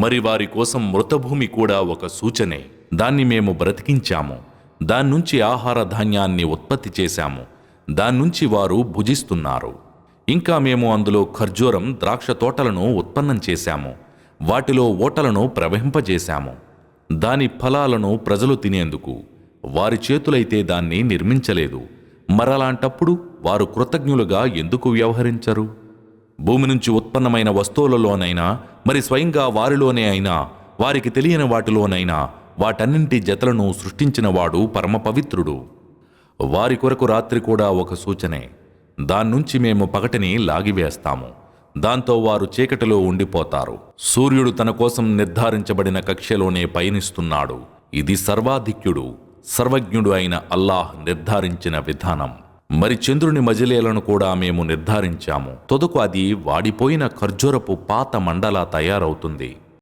మరి వారి కోసం మృతభూమి కూడా ఒక సూచనే. దాన్ని మేము బ్రతికించాము, దాన్నుంచి ఆహార ధాన్యాన్ని ఉత్పత్తి చేశాము, దాన్నుంచి వారు భుజిస్తున్నారు. ఇంకా మేము అందులో ఖర్జూరం, ద్రాక్ష తోటలను ఉత్పన్నం చేశాము, వాటిలో ఓటలను ప్రవహింపజేశాము. దాని ఫలాలను ప్రజలు తినేందుకు వారి చేతులైతే దాన్ని నిర్మించలేదు. మరలాంటప్పుడు వారు కృతజ్ఞులుగా ఎందుకు వ్యవహరించరు? భూమి నుంచి ఉత్పన్నమైన వస్తువులలోనైనా, మరి స్వయంగా వారిలోనే అయినా, వారికి తెలియని వాటిలోనైనా వాటన్నింటి జతలను సృష్టించినవాడు పరమ పవిత్రుడు. వారి కొరకు రాత్రి కూడా ఒక సూచనే. దాన్నుంచి మేము పగటిని లాగివేస్తాము, దాంతో వారు చీకటిలో ఉండిపోతారు. సూర్యుడు తన కోసం నిర్ధారించబడిన కక్ష్యలోనే పయనిస్తున్నాడు. ఇది సర్వాధిక్యుడు, సర్వజ్ఞుడు అయిన అల్లాహ్ నిర్ధారించిన విధానం. మరి చంద్రుని మజిలీలను కూడా మేము నిర్ధారించాము. తొదకు అది వాడిపోయిన ఖర్జూరపు పాత మండలా తయారవుతుంది.